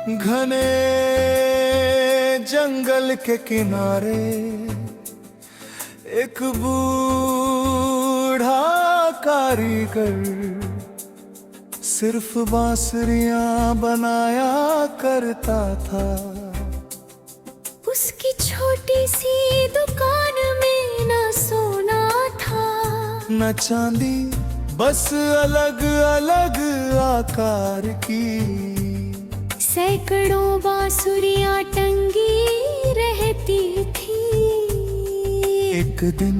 घने जंगल के किनारे एक बूढ़ा कारीगर सिर्फ बांसुरियां बनाया करता था। उसकी छोटी सी दुकान में न सोना था न चांदी, बस अलग अलग आकार की सैकड़ों बांसुरियां टंगी रहती थी। एक दिन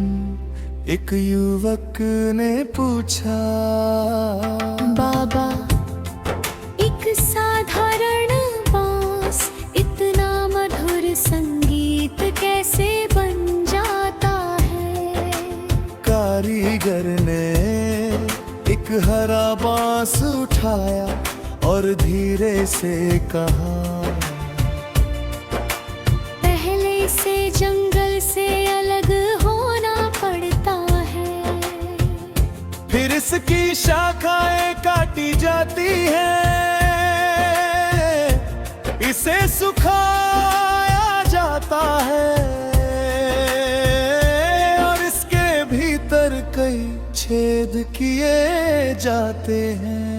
एक युवक ने पूछा, बाबा, एक साधारण बांस इतना मधुर संगीत कैसे बन जाता है? कारीगर ने एक हरा बांस उठाया और धीरे से कहा, पहले से जंगल से अलग होना पड़ता है, फिर इसकी शाखाएं काटी जाती हैं, इसे सुखाया जाता है और इसके भीतर कई छेद किए जाते हैं।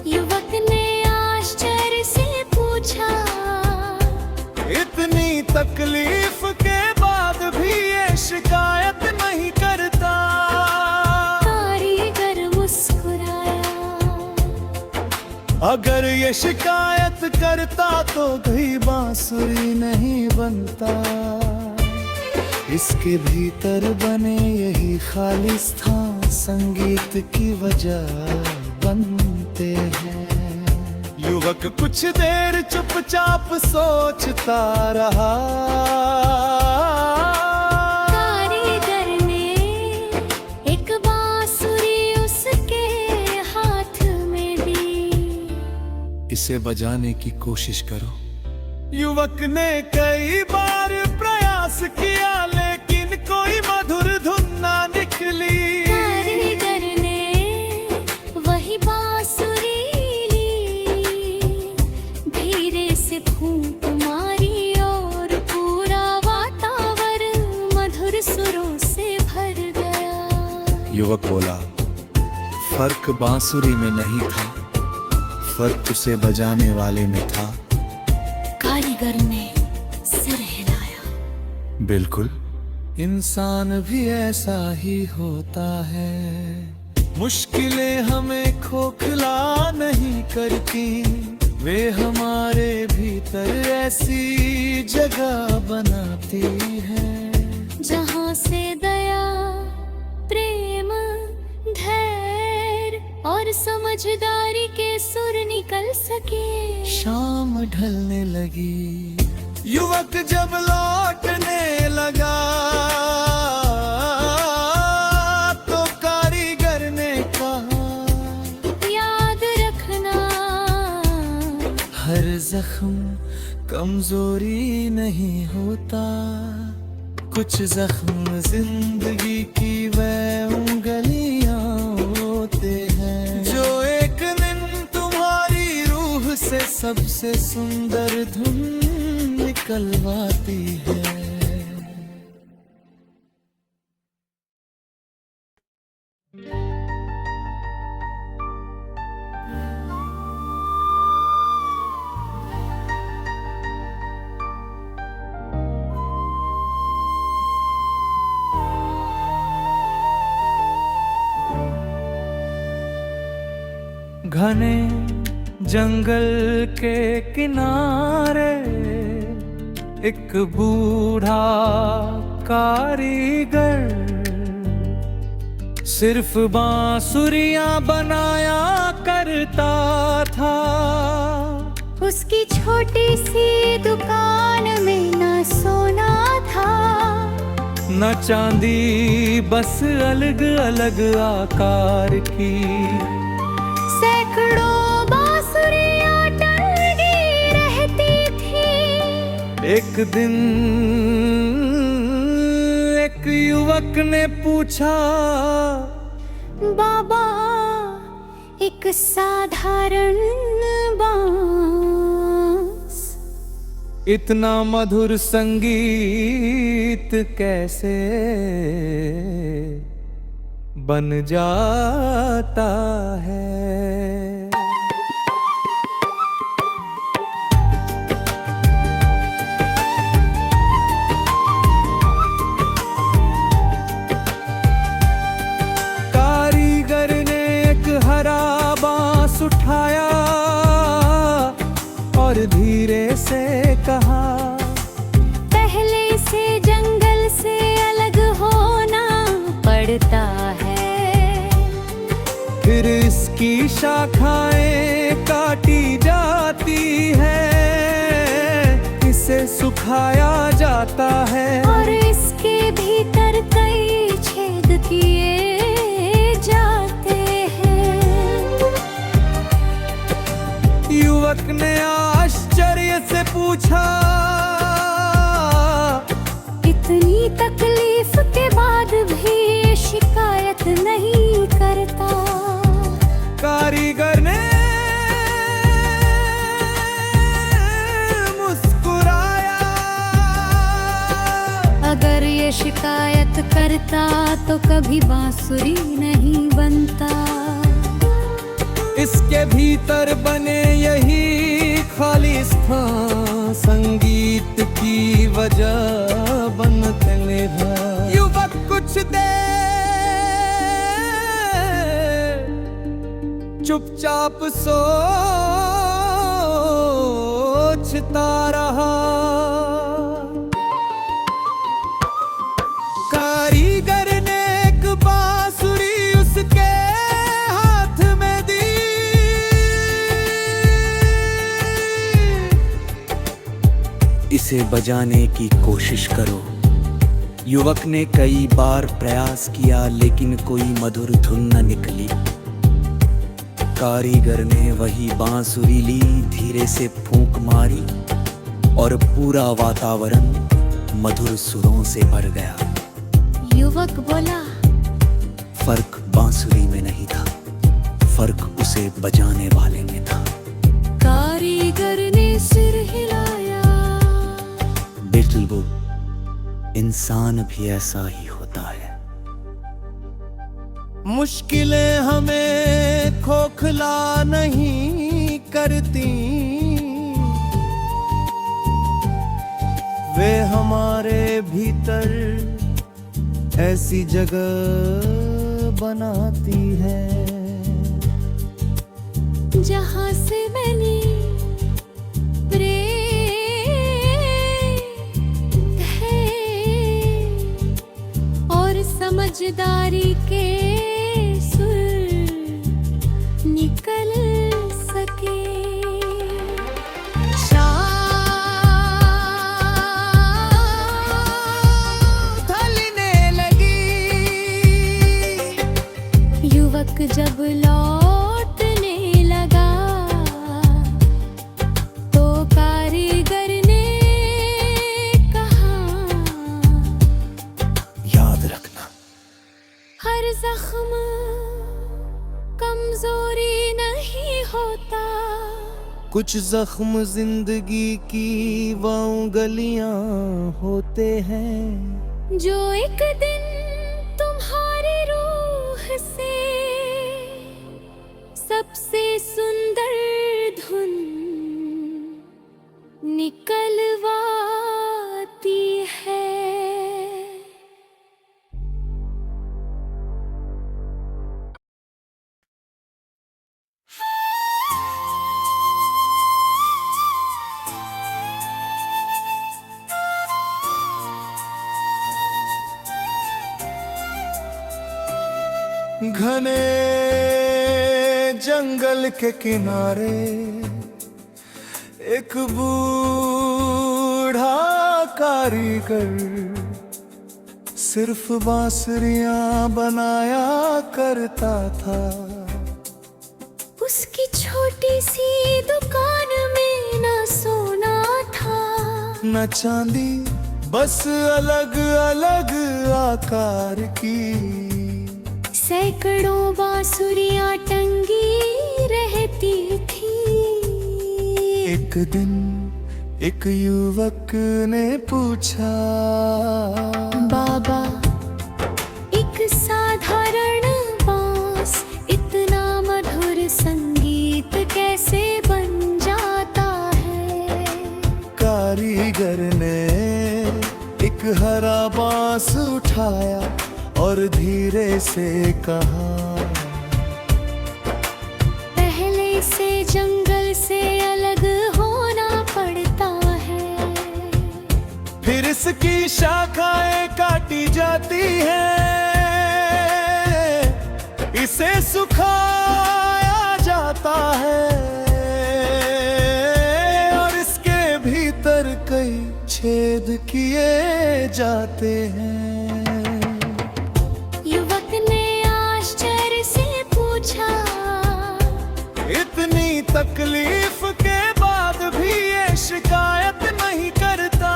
युवक ने आश्चर्य से पूछा, इतनी तकलीफ के बाद भी ये शिकायत नहीं करता? कारीगर मुस्कुराया, अगर ये शिकायत करता तो कोई बांसुरी नहीं बनता। इसके भीतर बने यही खालिस्तान संगीत की वजह बनते हैं। युवक कुछ देर चुपचाप सोचता रहा। कारीगर ने एक बांसुरी उसके हाथ में दी। इसे बजाने की कोशिश करो। युवक ने कई बार प्रयास किया लेकिन कोई मधुर धुन ना निकली। कारीगर ने वही बांसुरी ली, धीरे से फूंक मारी और पूरा वातावरण मधुर सुरों से भर गया। युवक बोला, फर्क बांसुरी में नहीं था, फर्क उसे बजाने वाले में था। कारीगर ने सिर हिलाया। बिल्कुल, इंसान भी ऐसा ही होता है। मुश्किलें हमें खोखला नहीं करती, वे हमारे भीतर ऐसी जगह बनाती हैं जहाँ से दया, प्रेम, धैर्य और समझदारी के सुर निकल सके। शाम ढलने लगी। युवक जब लौटने लगा तो कारीगर ने कहा, याद रखना, हर जख्म कमजोरी नहीं होता, कुछ जख्म जिंदगी की वह उंगलियां होते हैं जो एक दिन तुम्हारी रूह से सबसे सुंदर धुन निकलवाती है। घने जंगल के किनारे एक बूढ़ा कारीगर सिर्फ बांसुरियां बनाया करता था। उसकी छोटी सी दुकान में न सोना था न चांदी, बस अलग अलग आकार की सैकड़ों बांसुरियां टंगी रहती थी। एक दिन एक युवक ने पूछा, बाबा, एक साधारण बांस इतना मधुर संगीत कैसे बन जाता है। कारीगर ने एक हरा बांस उठाया और धीरे से कहा, पहले से जंगल से अलग होना पड़ता है। फिर इसकी शाखाएं काटी जाती है, इसे सुखाया जाता है और इसके भीतर कई छेद किए जाते हैं। युवक ने आश्चर्य से पूछा, इतनी तकलीफ के बाद भी ये शिकायत नहीं करता। कारीगर ने मुस्कुराया, अगर ये शिकायत करता तो कभी बांसुरी नहीं बनता। इसके भीतर बने यही खाली स्थान संगीत की वजह बनते हैं। युवक कुछ देर चुपचाप सोचता रहा। कारीगर ने एक बांसुरी उसके हाथ में दी। इसे बजाने की कोशिश करो। युवक ने कई बार प्रयास किया लेकिन कोई मधुर धुन न निकली। कारीगर ने वही बांसुरी ली, धीरे से फूंक मारी और पूरा वातावरण मधुर सुरों से भर गया। युवक बोला, फर्क बांसुरी में नहीं था, फर्क उसे बजाने वाले में था। कारीगर ने सिर हिलाया। बिल्कुल, इंसान भी ऐसा ही होता है। मुश्किलें हमें खोखला नहीं करती, वे हमारे भीतर ऐसी जगह बनाती है जहाँ से मैंने प्रेम है और समझदारी के सुर निकल सके। युवक जब लौटने लगा तो कारीगर ने कहा, याद रखना, हर जख्म कमजोरी नहीं होता। कुछ जख्म जिंदगी की वो गलियां होते हैं जो एक दिन तुम्हारी रूह से सबसे सुंदर धुन निकलवाती है। घने जंगल के किनारे एक बूढ़ा कारीगर सिर्फ बांसुरियां बनाया करता था। उसकी छोटी सी दुकान में ना सोना था न चांदी, बस अलग अलग आकार की सैकड़ों बांसुरियां टंगी रहती थी। एक दिन एक युवक ने पूछा, बाबा एक साधारण बांस इतना मधुर संगीत कैसे बन जाता है? कारीगर ने एक हरा बांस उठाया और धीरे से कहा, पहले से जंगल से अलग होना पड़ता है, फिर इसकी शाखाएं काटी जाती हैं, इसे सुखाया जाता है और इसके भीतर कई छेद किए जाते हैं। युवक ने आश्चर्य से पूछा, इतनी तकलीफ के बाद भी ये शिकायत नहीं करता?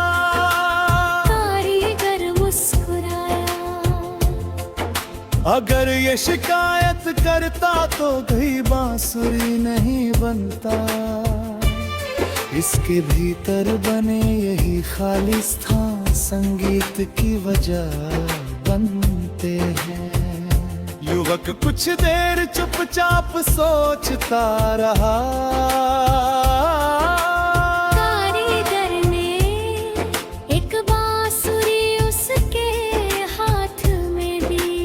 कारीगर मुस्कुराया, अगर ये शिकायत करता तो कोई बांसुरी नहीं बनता। इसके भीतर बने यही खालिस्तान संगीत की वजह बनते हैं। युवक कुछ देर चुपचाप सोचता रहा। कारीगर ने एक बांसुरी उसके हाथ में दी।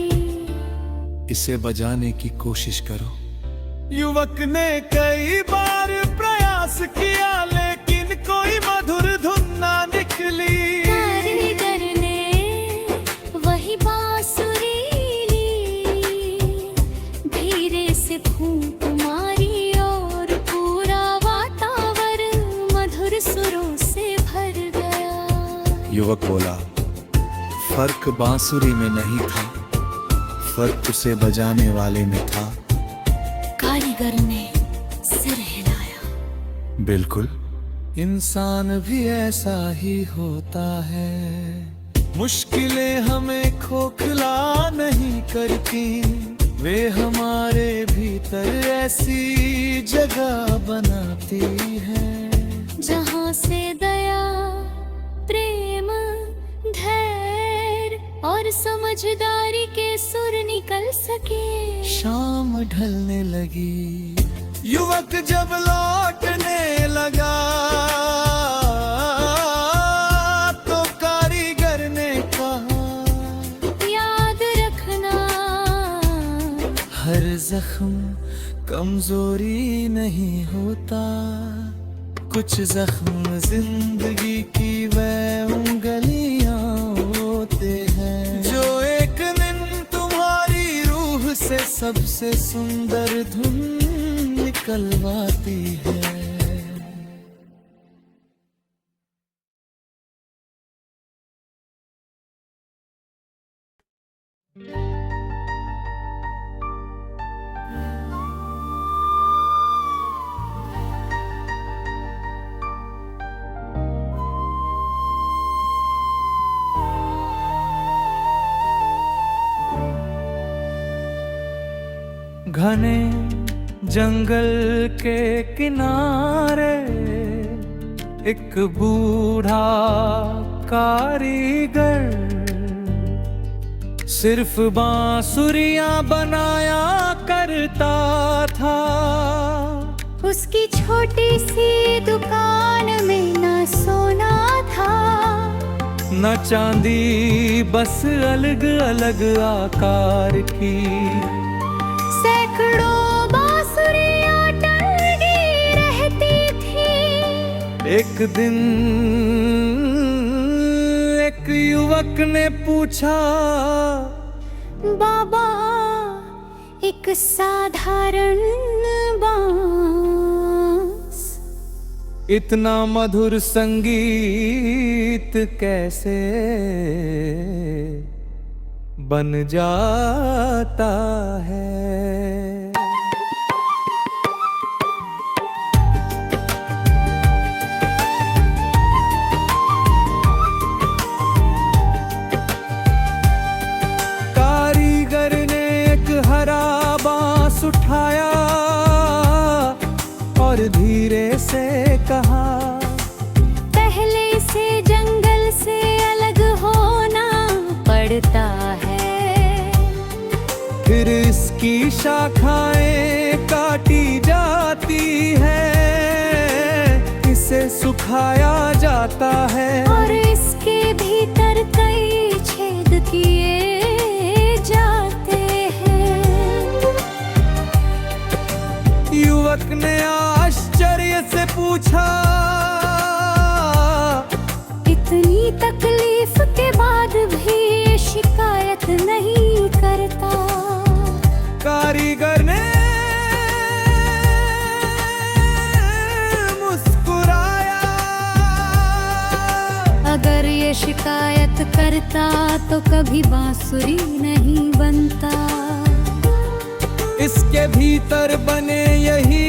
इसे बजाने की कोशिश करो। युवक ने कई बार प्रयास किया लेकिन कोई मधुर धुन ना निकली। कारीगर ने वही बांसुरी ली, धीरे से फूंक मारी और पूरा वातावरण मधुर सुरों से भर गया। युवक बोला, फर्क बांसुरी में नहीं था, फर्क उसे बजाने वाले में था। कारीगर ने सिर हिलाया। बिल्कुल, इंसान भी ऐसा ही होता है। मुश्किलें हमें खोखला नहीं करती, वे हमारे भीतर ऐसी जगह बनाती हैं जहाँ से दया, प्रेम, धैर्य और समझदारी के सुर निकल सके। शाम ढलने लगी। युवक जब लौटने लगा तो कारीगर ने कहा, याद रखना, हर जख्म कमजोरी नहीं होता, कुछ जख्म जिंदगी की वह उंगलियां होते हैं जो एक दिन तुम्हारी रूह से सबसे सुंदर धुन निकलवाती है। घने जंगल के किनारे एक बूढ़ा कारीगर सिर्फ बांसुरियां बनाया करता था। उसकी छोटी सी दुकान में न सोना था, न चांदी, बस अलग अलग आकार की सैकड़ों बांसुरियां टंगी रहती थी। एक दिन एक युवक ने पूछा, बाबा एक साधारण बांस इतना मधुर संगीत कैसे बन जाता है? कारीगर ने एक हरा बांस उठाया और धीरे से कहा, पहले से जंगल से अलग होना पड़ता है। फिर इसकी शाखाएं काटी जाती है, इसे सुखाया जाता है और इसके भीतर कई छेद किए जाते हैं। युवक ने आश्चर्य से पूछा, इतनी तकलीफ के बाद भी ये शिकायत नहीं करता। कारीगर ने मुस्कुराया, अगर ये शिकायत करता तो कभी बांसुरी नहीं बनता। इसके भीतर बने यही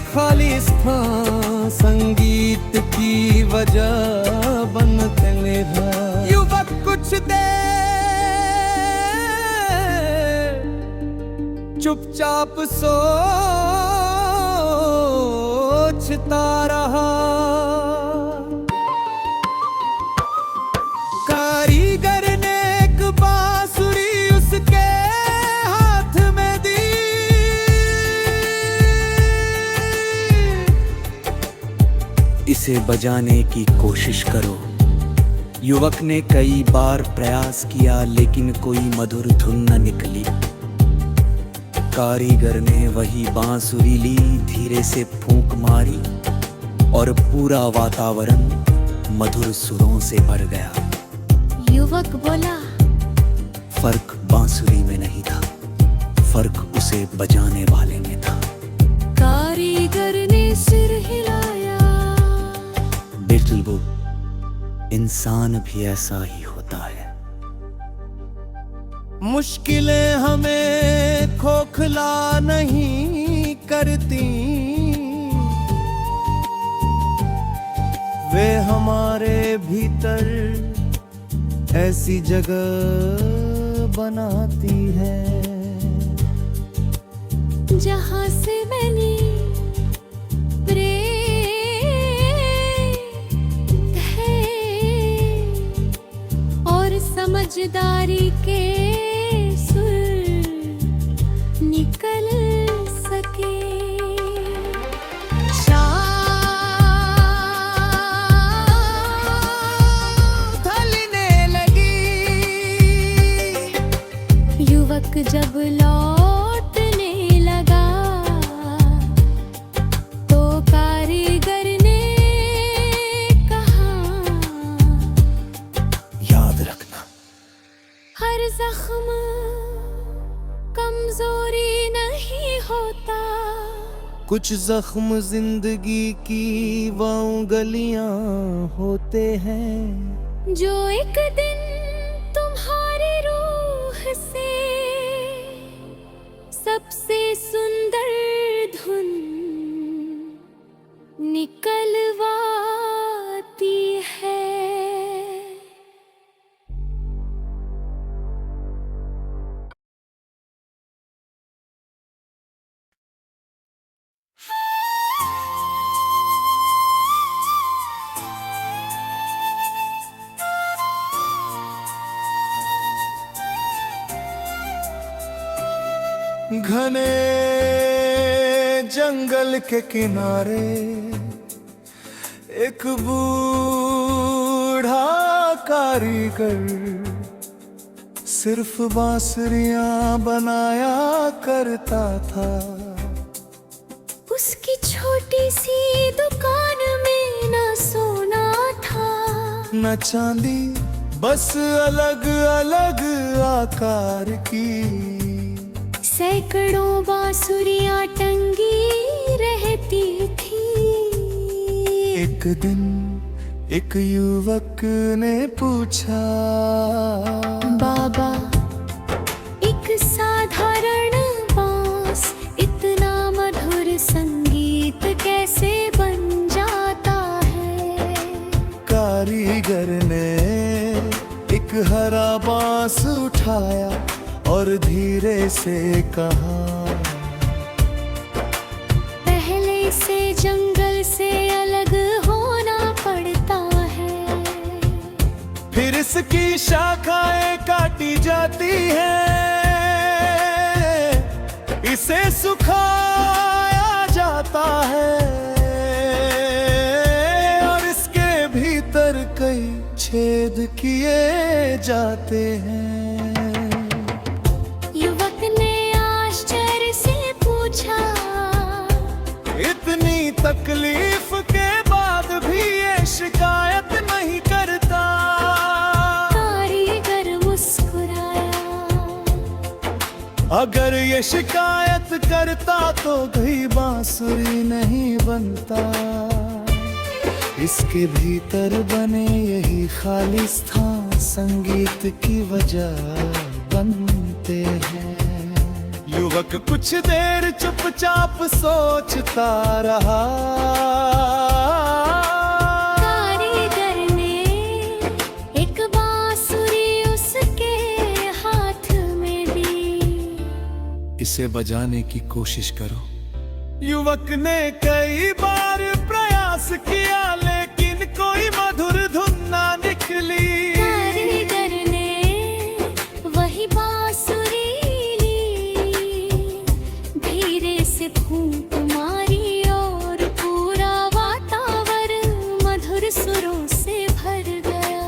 खाली स्थान संगीत की वजह बनते निभा। युवक कुछ देर चुपचाप सोचता रहा। कारीगर ने एक बांसुरी उसके हाथ में दी। इसे बजाने की कोशिश करो। युवक ने कई बार प्रयास किया लेकिन कोई मधुर धुन न निकली। कारीगर ने वही बांसुरी ली, धीरे से फूंक मारी और पूरा वातावरण मधुर सुरों से भर गया। युवक बोला, फर्क बांसुरी में नहीं था, फर्क उसे बजाने वाले में था। कारीगर ने सिर हिलाया। बिल्कुल, इंसान भी ऐसा ही होता है। मुश्किलें हमें खोखला नहीं करती, वे हमारे भीतर ऐसी जगह बनाती है जहाँ से मैंने प्रेम है और समझदारी के निकल सके। ढलने लगी। युवक जब लौटने लगा तो कारीगर ने कहा, याद रखना, हर जख्म कमजोरी नहीं होता। कुछ जख्म जिंदगी की वो गलियां होते हैं जो एक दिन तुम्हारी रूह से सबसे सुंदर धुन निकलवाती है। घने जंगल के किनारे एक बूढ़ा कारीगर सिर्फ बांसुरियां बनाया करता था। उसकी छोटी सी दुकान में न सोना था न चांदी, बस अलग अलग आकार की सैकड़ों बांसुरियां टंगी रहती थी। एक दिन एक युवक ने पूछा, बाबा, एक साधारण बांस इतना मधुर संगीत कैसे बन जाता है? कारीगर ने एक हरा बांस उठाया और धीरे से कहा, पहले से जंगल से अलग होना पड़ता इसकी शाखाएं काटी जाती हैं, इसे सुखाया जाता है और इसके भीतर कई छेद किए जाते हैं। युवक ने आश्चर्य से पूछा, इतनी तकलीफ के बाद भी ये शिकायत नहीं करता? कारीगर मुस्कुराया, अगर ये शिकायत करता तो घी बांसुरी नहीं बनता। इसके भीतर बने यही खाली स्थान संगीत की वजह बनते हैं। युवक कुछ देर चुपचाप सोचता रहा। कारीगर ने एक बांसुरी उसके हाथ में दी। इसे बजाने की कोशिश करो। युवक ने कई बार प्रयास किया लेकिन कोई मधुर धुन ना निकली। कारीगर ने वही बांसुरी ली, धीरे से फूंक मारी और पूरा वातावरण मधुर सुरों से भर गया।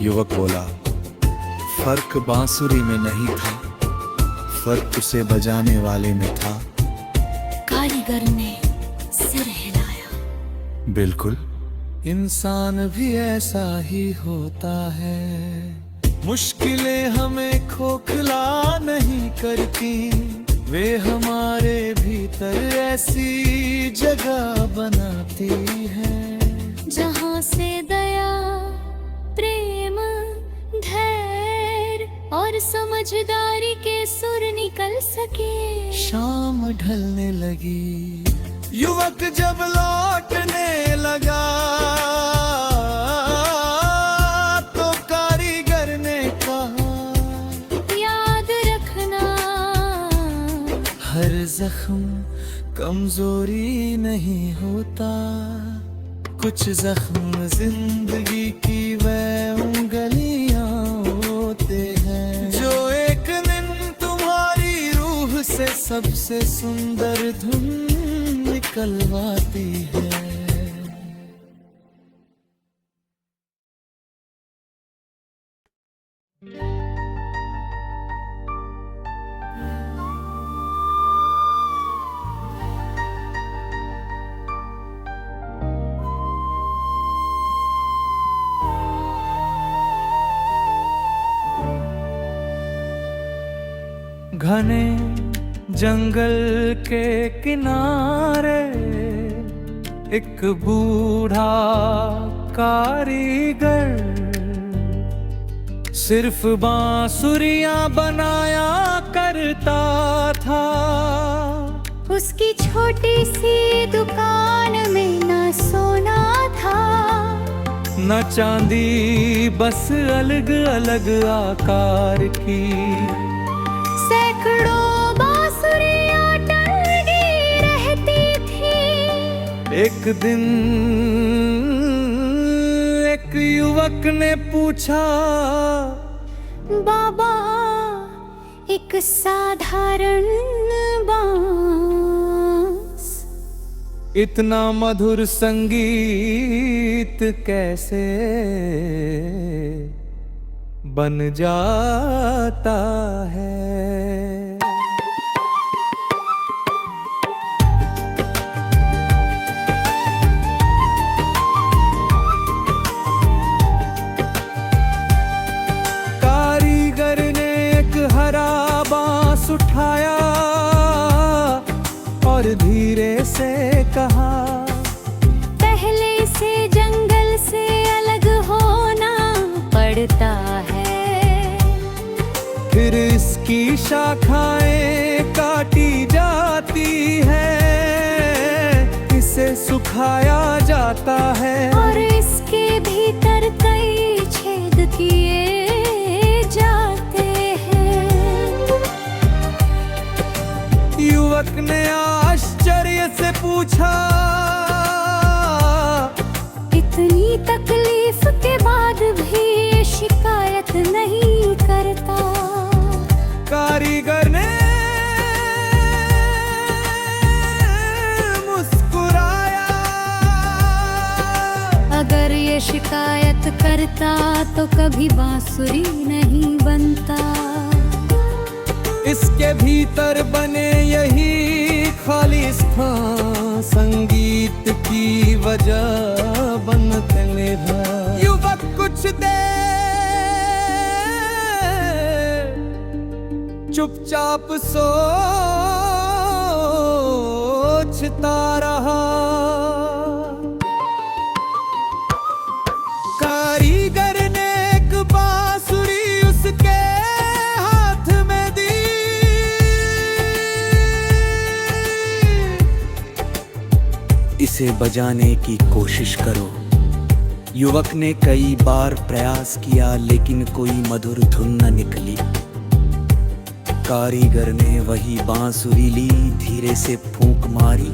युवक बोला, फर्क बांसुरी में नहीं था, फर्क उसे बजाने वाले में था। कारीगर ने सिर हिलाया। बिल्कुल, इंसान भी ऐसा ही होता है। मुश्किलें हमें खोखला नहीं करती, वे हमारे भीतर ऐसी जगह बनाती हैं जहाँ से दया, प्रेम, धैर्य और समझदारी के सुर निकल सके। शाम ढलने लगी। युवक जब लौटने लगा तो कारीगर ने कहा, याद रखना, हर जख्म कमजोरी नहीं होता। कुछ जख्म जिंदगी की वह उंगलियां होते हैं जो एक दिन तुम्हारी रूह से सबसे सुंदर धुन निकलवाती है। घने जंगल के किनारे एक बूढ़ा कारीगर सिर्फ बांसुरियां बनाया करता था। उसकी छोटी सी दुकान में न सोना था, न चांदी, बस अलग अलग आकार की सैकड़ों बांसुरियां टंगी रहती थी। एक दिन एक युवक ने पूछा, बाबा, एक साधारण बांस इतना मधुर संगीत कैसे बन जाता है? कारीगर ने एक हरा बांस उठाया और धीरे से कहा, पहले से जंगल से अलग होना पड़ता है। फिर इसकी शाखाएं काटी जाती हैं, इसे सुखाया जाता है और इसके भीतर कई छेद किए जाते हैं। युवक ने आश्चर्य से पूछा, इतनी तकलीफ के बाद भी ये शिकायत ये शिकायत करता तो कभी बांसुरी नहीं बनता। इसके भीतर बने यही खालिस्तान संगीत की वजह बनते निर्भय। युवक कुछ दे चुपचाप सोचता रहा। कारीगर ने एक बांसुरी उसके हाथ में दी। इसे बजाने की कोशिश करो। युवक ने कई बार प्रयास किया लेकिन कोई मधुर धुन न निकली। कारीगर ने वही बांसुरी ली, धीरे से फूंक मारी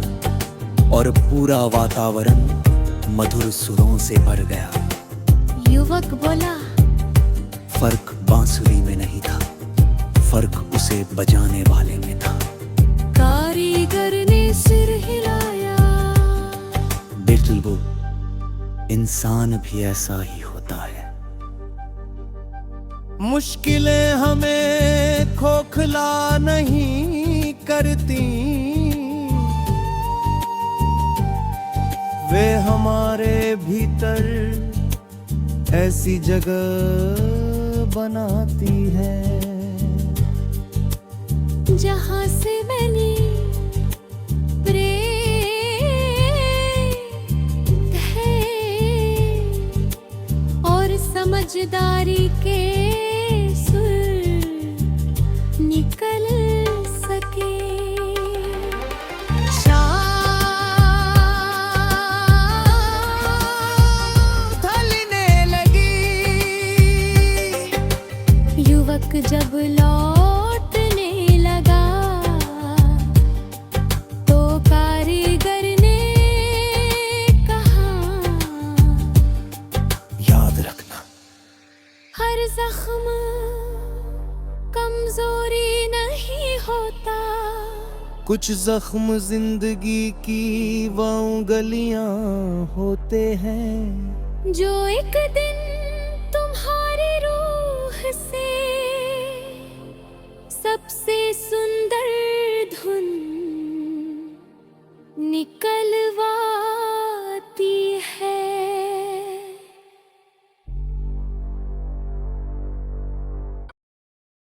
और पूरा वातावरण मधुर सुरों से भर गया। युवक बोला, फर्क बांसुरी में नहीं था, फर्क उसे बजाने वाले में था। कारीगर ने सिर हिलाया। बिल्कुल, इंसान भी ऐसा ही होता है। मुश्किलें हमें खोखला नहीं करती, वे हमारे भीतर ऐसी जगह बनाती है जहां से मैंने प्रेम है और समझदारी के निकल सके। ढलने लगी। युवक जब लौटने लगा तो कारीगर ने कहा, याद रखना, हर जख्म कमजोरी नहीं होता। कुछ जख्म जिंदगी की वो गलियां होते हैं जो एक दिन तुम्हारी रूह से सबसे सुंदर धुन निकलवा